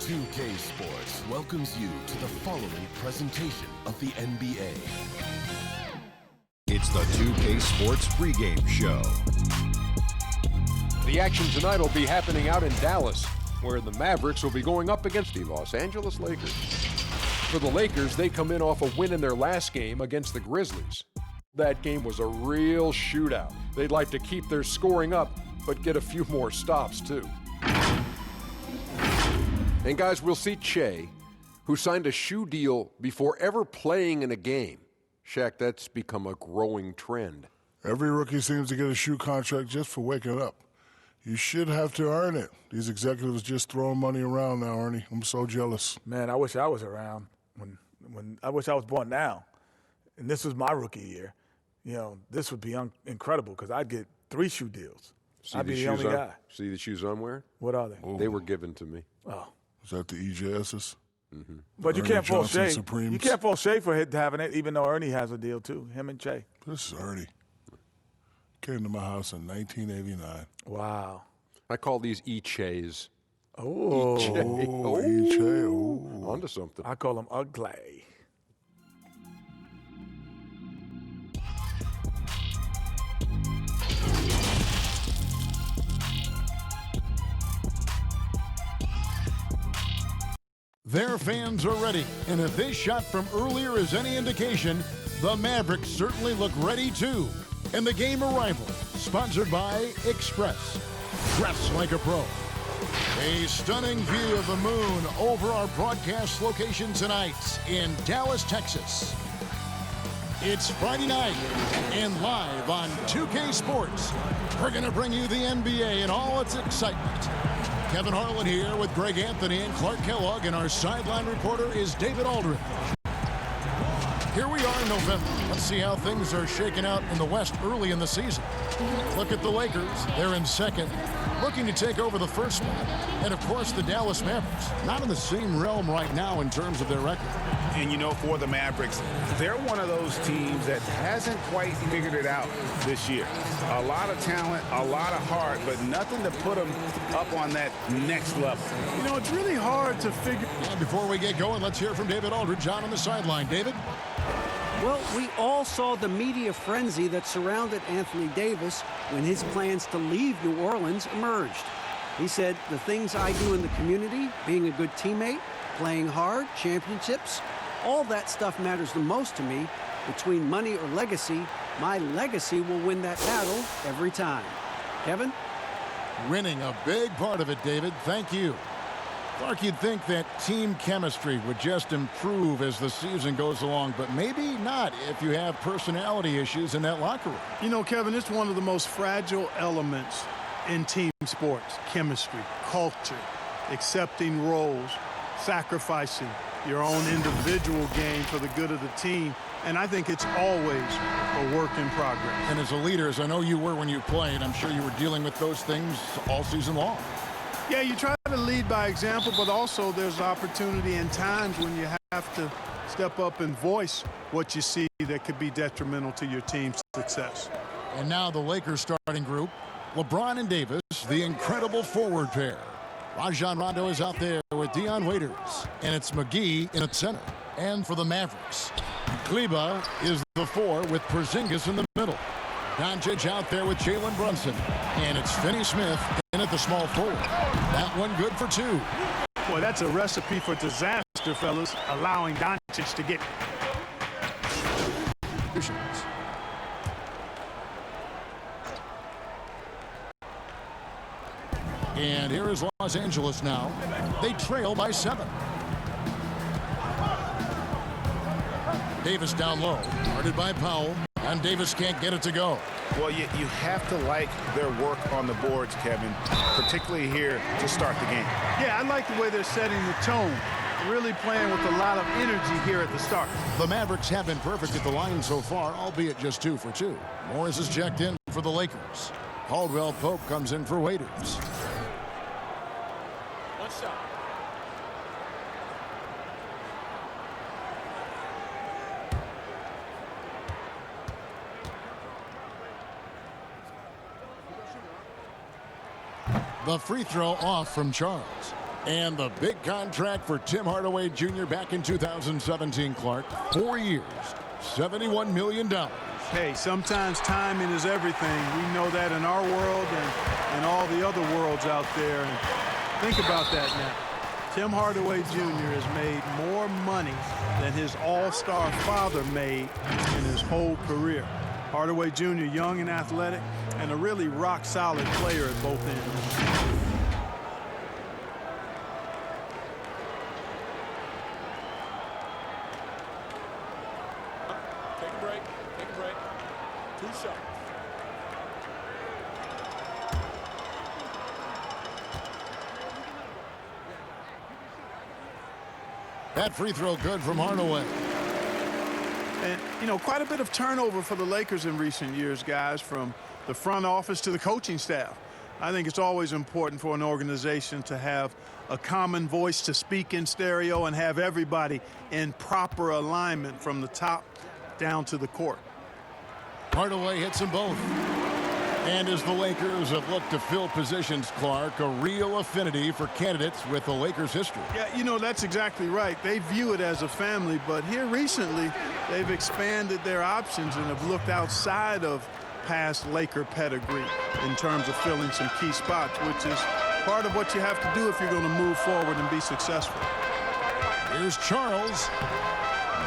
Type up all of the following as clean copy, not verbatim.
2K Sports welcomes you to the following presentation of the NBA. It's the 2K Sports pregame show. The action tonight will be happening out in Dallas, where the Mavericks will be going up against the Los Angeles Lakers. For the Lakers, they come in off a win in their last game against the Grizzlies. That game was a real shootout. They'd like to keep their scoring up, but get a few more stops too. And guys, we'll see Che, who signed a shoe deal before ever playing in a game. Shaq, that's become a growing trend. Every rookie seems to get a shoe contract just for waking up. You should have to earn it. These executives just throwing money around now, Ernie. I'm so jealous. Man, I wish I was around when I wish I was born now. And this was my rookie year. You know, this would be incredible because I'd get 3 shoe deals. I'd be the only guy. See the shoes I'm wearing? What are they? Ooh. They were given to me. Oh. Is that the EJS's? Mm-hmm. But you can't fault Shea. Supremes. You can't fault Shea for having it, even though Ernie has a deal too, him and Che. This is Ernie. Came to my house in 1989. Wow. I call these E-Chays. Oh. E-Che. Oh, E-Che. Oh. Onto something. I call them ugly. Their fans are ready, and if this shot from earlier is any indication, the Mavericks certainly look ready too. And the game arrival, sponsored by Express. Dress like a pro. A stunning view of the moon over our broadcast location tonight in Dallas, Texas. It's Friday night, and live on 2K Sports, we're going to bring you the NBA and all its excitement. Kevin Harlan here with Greg Anthony and Clark Kellogg, and our sideline reporter is David Aldridge. Here we are in November. Let's see how things are shaking out in the West early in the season. Look at the Lakers. They're in second, looking to take over the first spot. And, of course, the Dallas Mavericks, not in the same realm right now in terms of their record. And, you know, for the Mavericks, they're one of those teams that hasn't quite figured it out this year. A lot of talent, a lot of heart, but nothing to put them up on that next level. You know, it's really hard to figure. And before we get going, let's hear from David Aldridge on the sideline. David? Well, we all saw the media frenzy that surrounded Anthony Davis when his plans to leave New Orleans emerged. He said, the things I do in the community, being a good teammate, playing hard, championships, all that stuff matters the most to me. Between money or legacy, my legacy will win that battle every time. Kevin? Winning a big part of it, David. Thank you. Clark, you'd think that team chemistry would just improve as the season goes along, but maybe not if you have personality issues in that locker room. You know, Kevin, it's one of the most fragile elements in team sports. Chemistry, culture, accepting roles, sacrificing your own individual game for the good of the team. And I think it's always a work in progress. And as a leader, as I know you were when you played, I'm sure you were dealing with those things all season long. Yeah, you try to lead by example, but also there's opportunity and times when you have to step up and voice what you see that could be detrimental to your team's success. And now the Lakers starting group, LeBron and Davis, the incredible forward pair. Rajon Rondo is out there with Dion Waiters, and it's McGee in at center. And for the Mavericks, Kleba is the 4 with Porzingis in the middle. Doncic out there with Jalen Brunson, and it's Finney Smith in at the small forward. That one good for 2. Boy, that's a recipe for disaster, fellas, allowing Doncic to get. And here is Los Angeles now. They trail by 7. Davis down low, guarded by Powell, and Davis can't get it to go. Well, you have to like their work on the boards, Kevin, particularly here to start the game. Yeah, I like the way they're setting the tone. Really playing with a lot of energy here at the start. The Mavericks have been perfect at the line so far, albeit just 2 for 2. Morris is checked in for the Lakers. Caldwell Pope comes in for Waiters. The free throw off from Charles. And the big contract for Tim Hardaway Jr. back in 2017, Clark. 4 years, $71 million. Hey, sometimes timing is everything. We know that in our world and all the other worlds out there. And think about that now. Tim Hardaway Jr. has made more money than his all-star father made in his whole career. Hardaway Jr., young and athletic, and a really rock-solid player at both ends. That free throw good from Hardaway. And, you know, quite a bit of turnover for the Lakers in recent years, guys, from the front office to the coaching staff. I think it's always important for an organization to have a common voice to speak in stereo and have everybody in proper alignment from the top down to the court. Hardaway hits them both. And as the Lakers have looked to fill positions, Clark, a real affinity for candidates with the Lakers' history. Yeah, you know, that's exactly right. They view it as a family, but here recently they've expanded their options and have looked outside of past Laker pedigree in terms of filling some key spots, which is part of what you have to do if you're going to move forward and be successful. Here's Charles.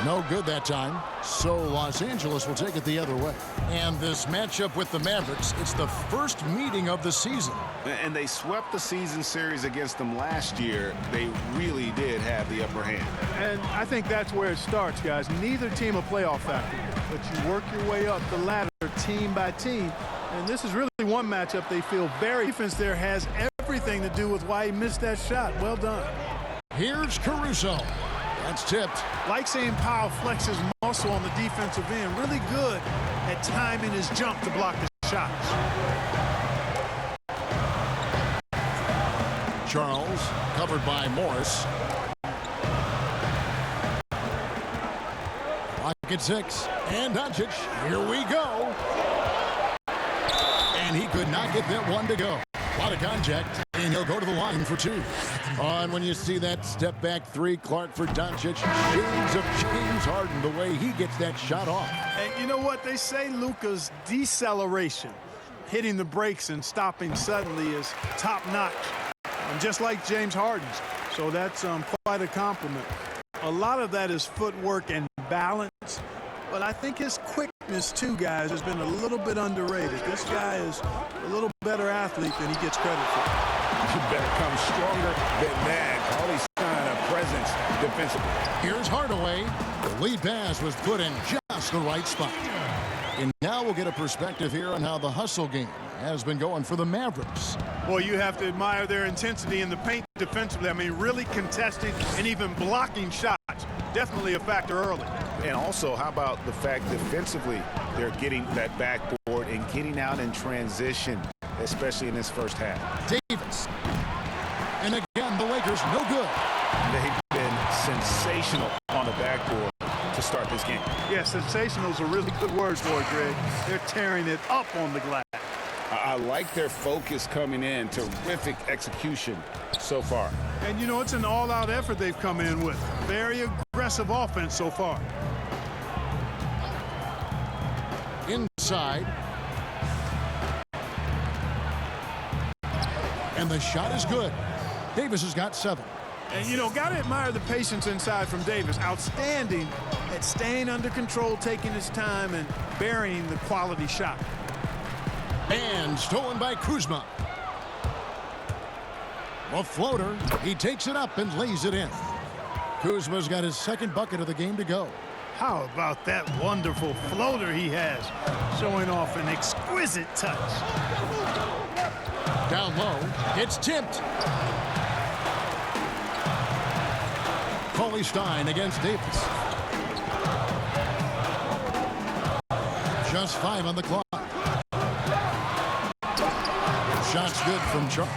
No good that time. So Los Angeles will take it the other way. And this matchup with the Mavericks, it's the first meeting of the season. And they swept the season series against them last year. They really did have the upper hand. And I think that's where it starts, guys. Neither team a playoff factor, but you work your way up the ladder team by team. And this is really one matchup they feel very defense there has everything to do with why he missed that shot. Well done. Here's Caruso. That's tipped. Like seeing Powell flex his muscle on the defensive end. Really good at timing his jump to block the shots. Charles, covered by Morris. Clock at 6. And Doncic. Here we go. And he could not get that one to go. A lot of contact, and he'll go to the line for 2. On when you see that step back 3, Clark for Doncic. Shades of James Harden, the way he gets that shot off. And you know what? They say Luka's deceleration, hitting the brakes and stopping suddenly, is top-notch. And just like James Harden's. So that's quite a compliment. A lot of that is footwork and balance. But I think his quickness, too, guys, has been a little bit underrated. This guy is a little better athlete than he gets credit for. You better come stronger than that. All he's showing a presence defensively. Here's Hardaway. The lead pass was put in just the right spot. And now we'll get a perspective here on how the hustle game has been going for the Mavericks. Well, you have to admire their intensity in the paint defensively. I mean, really contesting and even blocking shots. Definitely a factor early. And also, how about the fact defensively, they're getting that backboard and getting out in transition, especially in this first half. Davis. And again, the Lakers no good. They've been sensational on the backboard to start this game. Yeah, sensational is a really good word for it, Greg. They're tearing it up on the glass. I like their focus coming in. Terrific execution so far. And, you know, it's an all-out effort they've come in with. Very aggressive offense so far. Inside. And the shot is good. Davis has got 7. And, you know, got to admire the patience inside from Davis. Outstanding at staying under control, taking his time, and burying the quality shot. And stolen by Kuzma. A floater. He takes it up and lays it in. Kuzma's got his second bucket of the game to go. How about that wonderful floater he has, showing off an exquisite touch. Down low. It's tipped. Cauley Stein against Davis. Just 5 on the clock. Shot's good from Charles.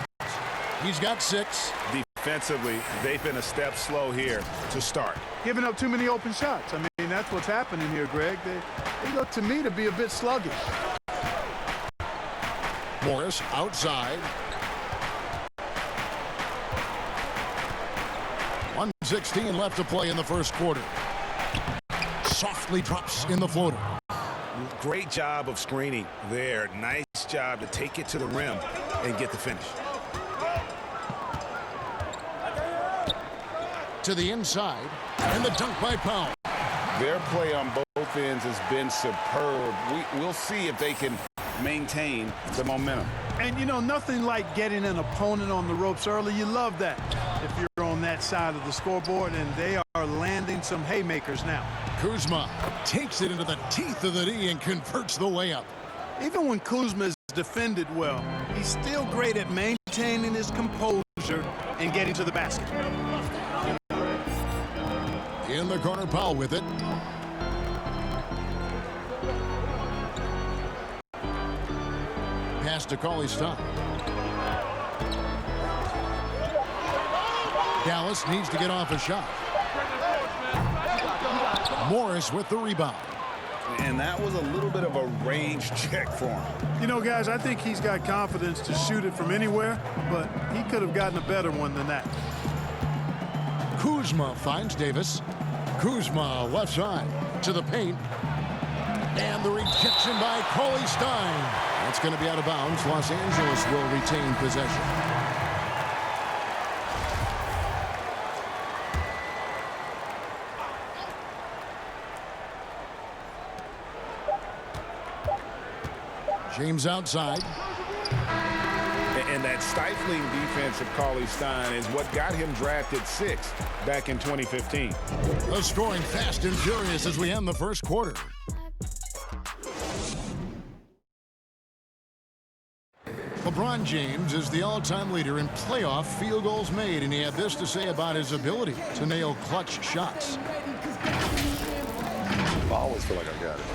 He's got 6. Defensively, they've been a step slow here to start. Giving up too many open shots. I mean, that's what's happening here, Greg. They look to me to be a bit sluggish. Morris outside. 1:16 left to play in the first quarter. Softly drops in the floater. Great job of screening there. Nice job to take it to the rim and get the finish. To the inside, and the dunk by Powell. Their play on both ends has been superb. We'll see if they can maintain the momentum. And, you know, nothing like getting an opponent on the ropes early. You love that if you're on that side of the scoreboard, and they are landing some haymakers now. Kuzma takes it into the teeth of the D and converts the layup. Even when Kuzma is defended well, he's still great at maintaining his composure and getting to the basket. In the corner, Powell with it. Pass to Cauley-Stein. Dallas needs to get off a shot. Morris with the rebound. And that was a little bit of a range check for him. You know, guys, I think he's got confidence to shoot it from anywhere, but he could have gotten a better one than that. Kuzma finds Davis. Kuzma left side to the paint. And the rejection by Cauley-Stein. That's going to be out of bounds. Los Angeles will retain possession. James outside. And that stifling defense of Cauley-Stein is what got him drafted 6th back in 2015. The scoring fast and furious as we end the first quarter. LeBron James is the all-time leader in playoff field goals made, and he had this to say about his ability to nail clutch shots. I always feel like I got it.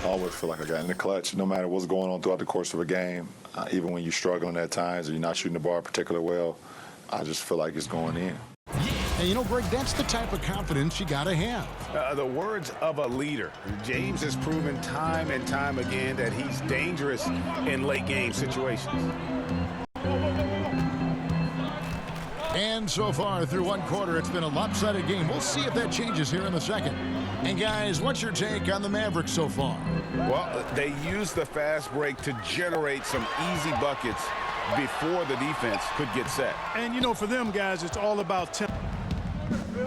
I always feel like I got it in the clutch, no matter what's going on throughout the course of a game. Even when you're struggling at times or you're not shooting the ball particularly well, I just feel like it's going in. And you know, Greg, that's the type of confidence you got to have. The words of a leader. James has proven time and time again that he's dangerous in late game situations. And so far through one quarter, it's been a lopsided game. We'll see if that changes here in the second. And guys, what's your take on the Mavericks so far? Well, they used the fast break to generate some easy buckets before the defense could get set. And, you know, for them, guys, it's all about tempo. The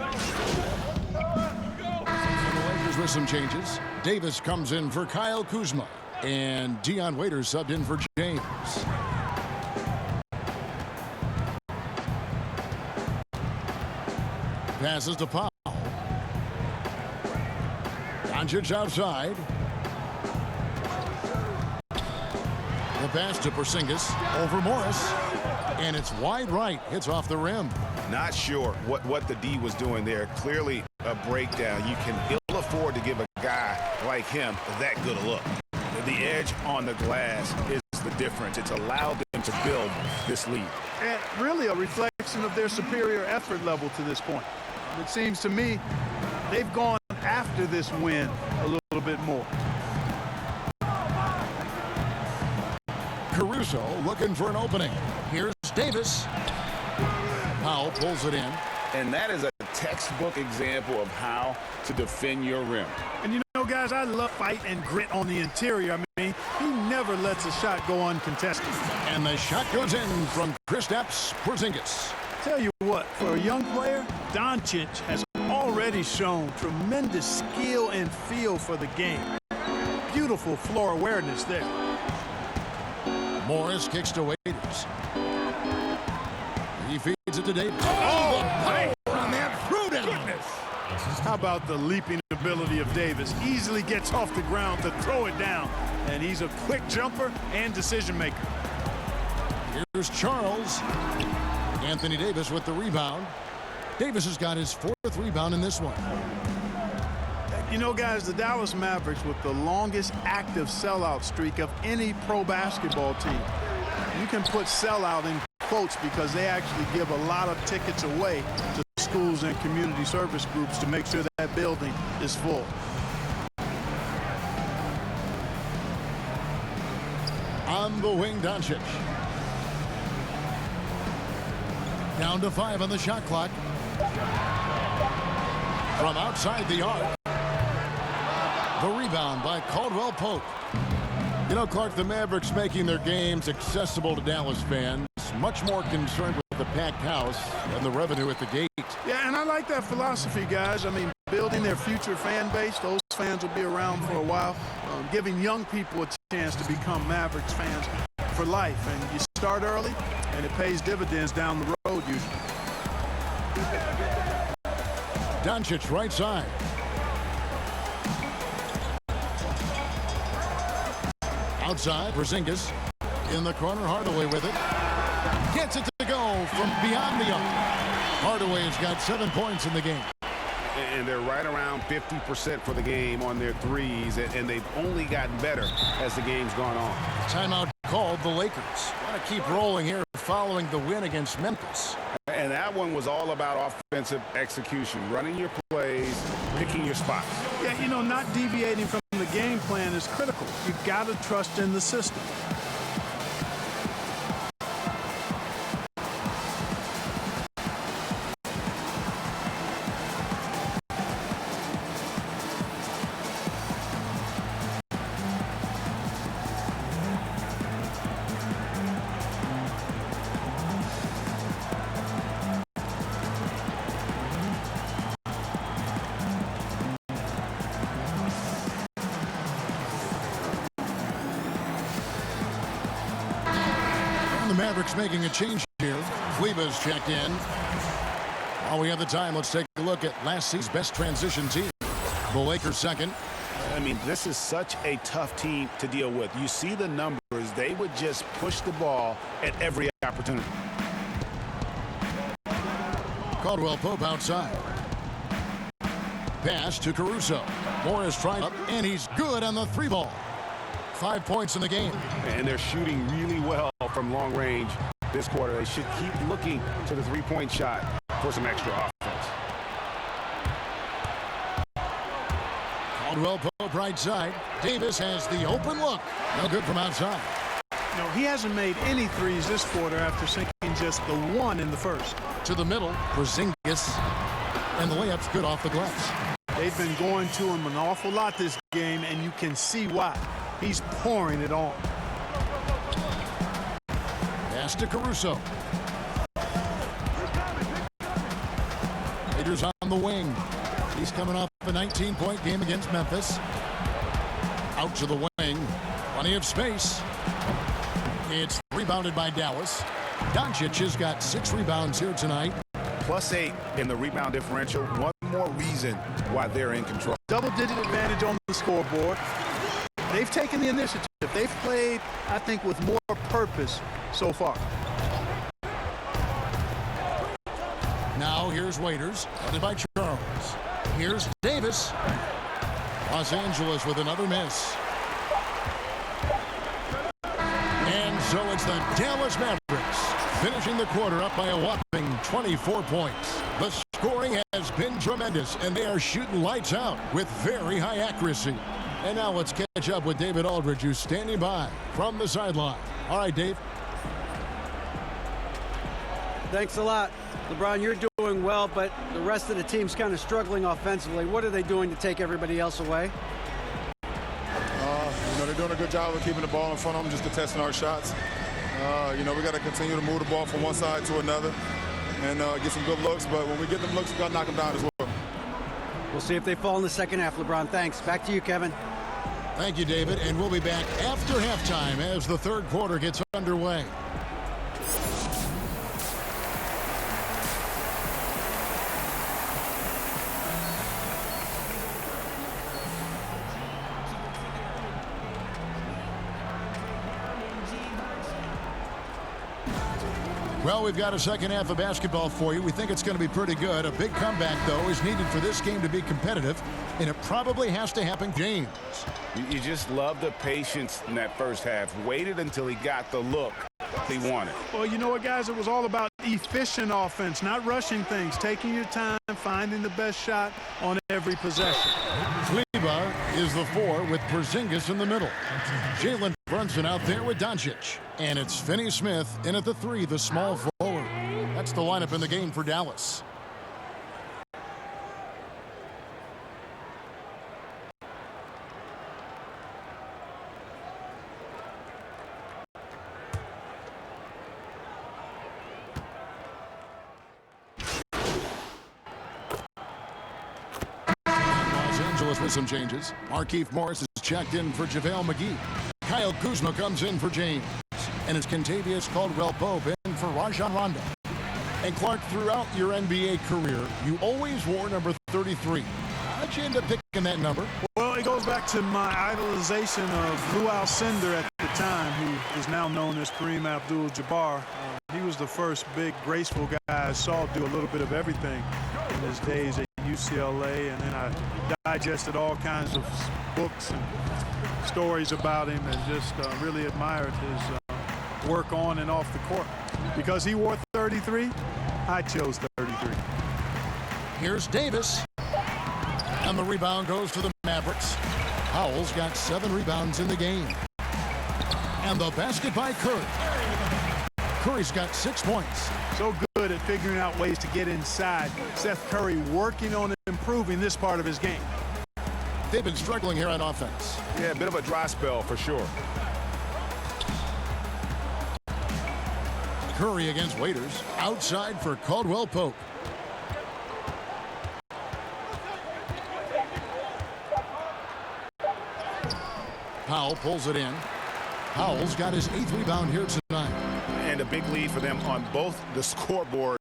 Lakers with some changes. Davis comes in for Kyle Kuzma. And Dion Waiters subbed in for James. Passes to Powell. Doncic outside. The pass to Porzingis over Morris. And it's wide right. Hits off the rim. Not sure what the D was doing there. Clearly a breakdown. You can ill afford to give a guy like him that good a look. The edge on the glass is the difference. It's allowed them to build this lead. And really a reflection of their superior effort level to this point. It seems to me they've gone after this win a little bit more. Caruso looking for an opening. Here's Davis. Powell pulls it in. And that is a textbook example of how to defend your rim. And you know, guys, I love fight and grit on the interior. I mean, he never lets a shot go uncontested. And the shot goes in from Kristaps Porzingis. Tell you what, for a young player, Doncic has already shown tremendous skill and feel for the game. Beautiful floor awareness there. Morris kicks to Waiters. He feeds it to Davis. Oh, the power on that prudence. How about the leaping ability of Davis? Easily gets off the ground to throw it down. And he's a quick jumper and decision maker. Here's Charles. Anthony Davis with the rebound. Davis has got his 4th rebound in this one. You know, guys, the Dallas Mavericks with the longest active sellout streak of any pro basketball team. You can put sellout in quotes because they actually give a lot of tickets away to schools and community service groups to make sure that building is full. On the wing, Doncic. Down to 5 on the shot clock. from outside the arc. The rebound by Caldwell Pope. You know, Clark, the Mavericks making their games accessible to Dallas fans. Much more concerned with the packed house and the revenue at the gate. Yeah, and I like that philosophy, guys. I mean, building their future fan base. Those fans will be around for a while. Giving young people a chance to become Mavericks fans for life. And you start early, and it pays dividends down the road usually. Doncic right side. Outside, Porzingis in the corner. Hardaway with it. Gets it to go from beyond the arc. Hardaway has got 7 points in the game. And they're right around 50% for the game on their threes, and they've only gotten better as the game's gone on. Timeout called the Lakers. Want to keep rolling here following the win against Memphis. And that one was all about offensive execution, running your plays, picking your spots. Yeah, you know, not deviating from the game plan is critical. You've got to trust in the system. The Mavericks making a change here. Kleba's checked in. While we have the time, let's take a look at last season's best transition team. The Lakers second. I mean, this is such a tough team to deal with. You see the numbers. They would just push the ball at every opportunity. Caldwell Pope outside. Pass to Caruso. Morris trying up, and he's good on the three ball. 5 points in the game. And they're shooting really well from long range this quarter. They should keep looking to the three-point shot for some extra offense. Caldwell Pope right side. Davis has the open look. No good from outside. No, he hasn't made any threes this quarter after sinking just the one in the first. To the middle, Porzingis. And the layup's good off the glass. They've been going to him an awful lot this game, and you can see why. He's pouring it on. Pass to Caruso. Raiders on the wing. He's coming off a 19-point game against Memphis. Out to the wing. Plenty of space. It's rebounded by Dallas. Doncic has got 6 rebounds here tonight. +8 in the rebound differential. One more reason why they're in control. Double-digit advantage on the scoreboard. They've taken the initiative. They've played, I think, with more purpose so far. Now here's Waiters, headed by Charles. Here's Davis. Los Angeles with another miss. And so it's the Dallas Mavericks finishing the quarter up by a whopping 24 points. The scoring has been tremendous, and they are shooting lights out with very high accuracy. And now let's catch up with David Aldridge, who's standing by from the sideline. All right, Dave. Thanks a lot. LeBron, you're doing well, but the rest of the team's kind of struggling offensively. What are they doing to take everybody else away? They're doing a good job of keeping the ball in front of them, just contesting our shots. We got to continue to move the ball from one side to another and get some good looks. But when we get them looks, we got to knock them down as well. We'll see if they fall in the second half, LeBron. Thanks. Back to you, Kevin. Thank you, David. And we'll be back after halftime as the third quarter gets underway. Well, we've got a second half of basketball for you. We think it's going to be pretty good. A big comeback, though, is needed for this game to be competitive, and it probably has to happen, James. You just love the patience in that first half. Waited until he got the look he wanted. Well, you know what, guys? It was all about efficient offense, not rushing things, taking your time, finding the best shot on every possession. Kleber is the 4 with Porzingis in the middle. Jalen Brunson out there with Doncic. And it's Finney Smith in at the 3, the small forward. That's the lineup in the game for Dallas. with some changes. Markieff Morris is checked in for JaVale McGee. Kyle Kuzma comes in for James. And it's Kentavious Caldwell-Pope in for Rajon Rondo. And Clark, throughout your NBA career, you always wore number 33. How'd you end up picking that number? Well, it goes back to my idolization of Lou Alcindor at the time, who is now known as Kareem Abdul-Jabbar. He was the first big, graceful guy I saw do a little bit of everything in his days at UCLA, and then I digested all kinds of books and stories about him and just really admired his work on and off the court. Because he wore 33, I chose 33. Here's Davis. And the rebound goes to the Mavericks. Powell's got 7 rebounds in the game. And the basket by Curry. Curry's got 6 points. So good at figuring out ways to get inside. Seth Curry working on improving this part of his game. They've been struggling here on offense. Yeah, a bit of a dry spell for sure. Curry against Waiters. Outside for Caldwell-Pope. Powell pulls it in. Powell's got his 8th rebound here tonight. And a big lead for them on both the scoreboard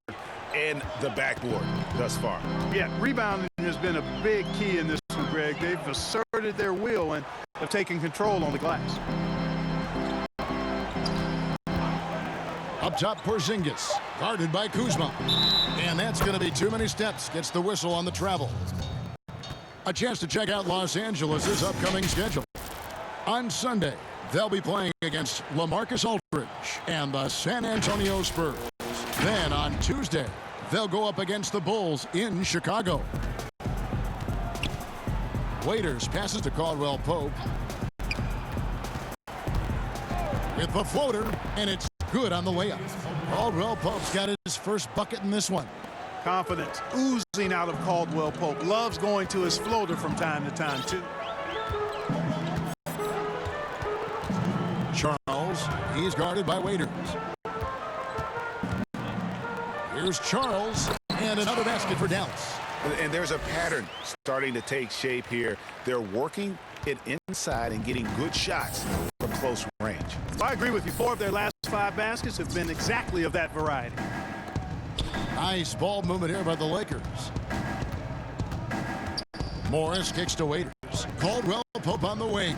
and the backboard thus far. Yeah, rebounding has been a big key in this one, Greg. They've asserted their will and have taken control on the glass. Up top, Porzingis, guarded by Kuzma. And that's going to be too many steps. Gets the whistle on the travel. A chance to check out Los Angeles' upcoming schedule. On Sunday, they'll be playing against LaMarcus Aldridge and the San Antonio Spurs. Then on Tuesday, they'll go up against the Bulls in Chicago. Waiters passes to Caldwell-Pope. With the floater, and it's good on the layup. Caldwell-Pope's got his first bucket in this one. Confidence oozing out of Caldwell-Pope. Loves going to his floater from time to time, too. Charles, he's guarded by Waiters. Here's Charles, and another basket for Dallas. And there's a pattern starting to take shape here. They're working it inside and getting good shots from close range. I agree with you. 4 of their last 5 baskets have been exactly of that variety. Nice ball movement here by the Lakers. Morris kicks to Waiters. Caldwell-Pope on the wing.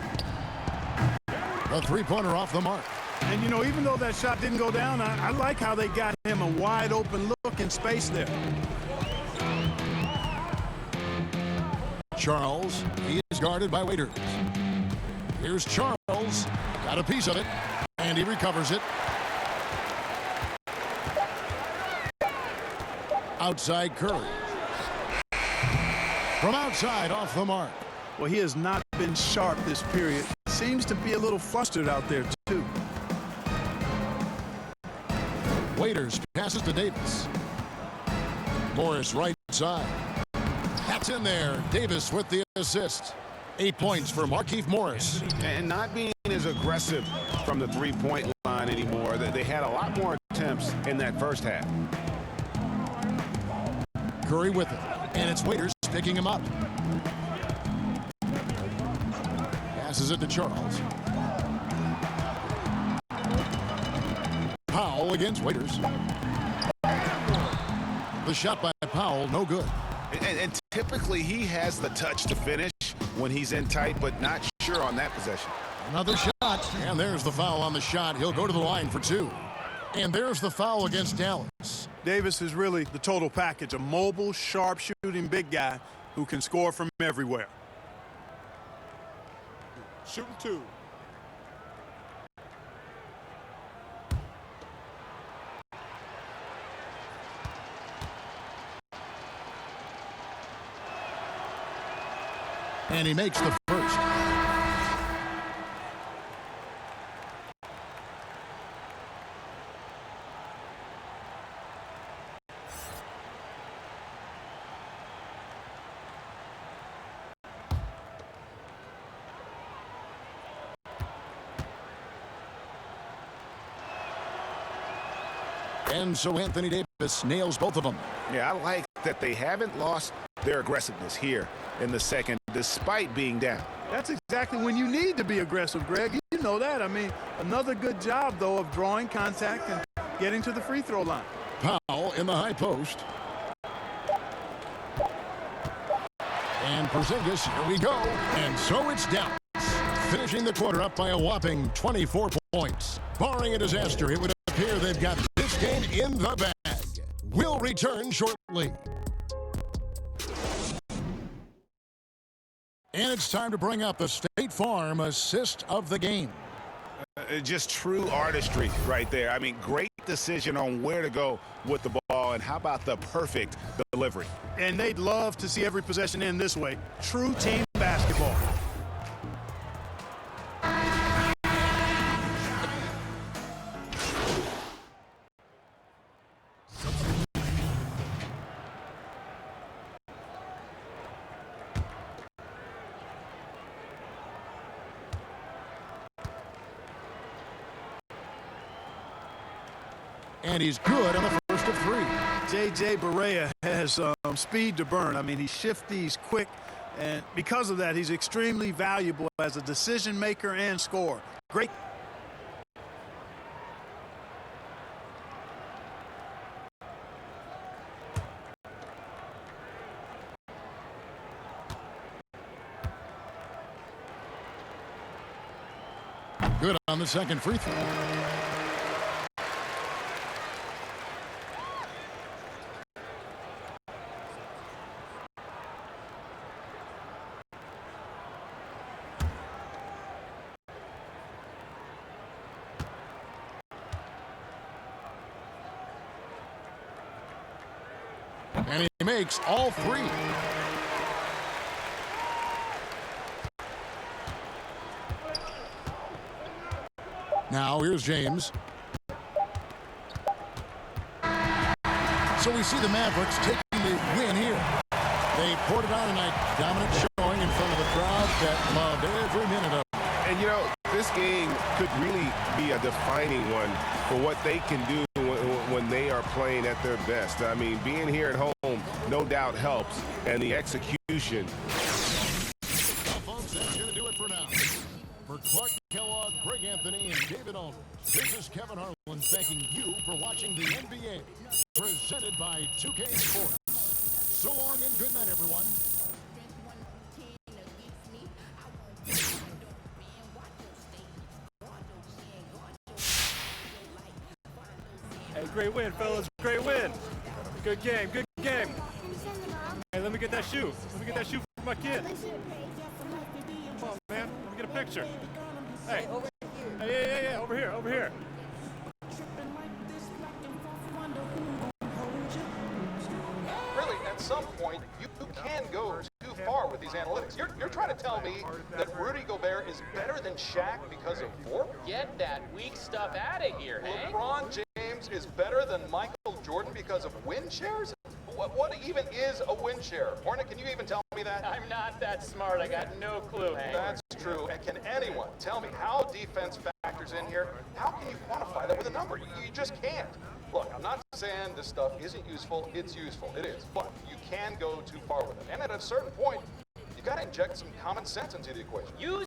A 3-pointer off the mark. And, you know, even though that shot didn't go down, I like how they got him a wide-open look in space there. Charles, he is guarded by Waiters. Here's Charles. Got a piece of it, and he recovers it. Outside Curry. From outside, off the mark. Well, he has not been sharp this period. Seems to be a little flustered out there, too. Waiters passes to Davis. Morris right side. That's in there. Davis with the assist. 8 points for Markieff Morris. And not being as aggressive from the 3-point line anymore. They had a lot more attempts in that first half. Curry with it. And it's Waiters picking him up. Passes it to Charles. Powell against Waiters. The shot by Powell, no good. And typically he has the touch to finish when he's in tight, but not sure on that possession. Another shot, and there's the foul on the shot. He'll go to the line for 2. And there's the foul against Dallas. Davis is really the total package, a mobile, sharp-shooting big guy who can score from everywhere. Shooting 2. And he makes the first. And so Anthony Davis nails both of them. Yeah, I like that they haven't lost their aggressiveness here in the second, despite being down. That's exactly when you need to be aggressive, Greg. You know that. I mean, another good job, though, of drawing contact and getting to the free throw line. Powell in the high post. And Porzingis, here we go. And so it's Dallas, finishing the quarter up by a whopping 24 points. Barring a disaster, it would appear they've got this game in the bag. We'll return shortly. And it's time to bring up the State Farm assist of the game. Just true artistry right there. I mean, great decision on where to go with the ball, and how about the perfect delivery? And they'd love to see every possession end this way. True team basketball. And he's good on the first of three. J.J. Barea has speed to burn. I mean, he's shifty, he's quick, and because of that, he's extremely valuable as a decision maker and scorer. Great. Good on the second free throw. And he makes all three. Now here's James. So we see the Mavericks taking the win here. They poured it on tonight. Dominant showing in front of the crowd that loved every minute of it. And, you know, this game could really be a defining one for what they can do when they are playing at their best. I mean, being here at home no doubt helps, and the execution. Well, folks, that's going to do it for now. For Clark Kellogg, Greg Anthony, and David Aldridge, this is Kevin Harlan thanking you for watching the NBA, presented by 2K Sports. So long and good night, everyone. Hey, great win, fellas. Great win. Good game. Good game. Hey, let me get that shoe. Let me get that shoe for my kid. Come on, man. Let me get a picture. Hey. Hey, yeah. Over here. Over here. Really, at some point, you can go too far with these analytics. You're trying to tell me that Rudy Gobert is better than Shaq because of WARP? Get that weak stuff out of here, Hank. LeBron James is better than Michael Jordan because of win shares? What even is a win share? Hornet, can you even tell me that? I'm not that smart. I got no clue, Hank. That's true. And can anyone tell me how defense factors in here? How can you quantify that with a number? You just can't. Look, I'm not saying this stuff isn't useful. It's useful. It is. But you can go too far with it. And at a certain point, you got to inject some common sense into the equation. Use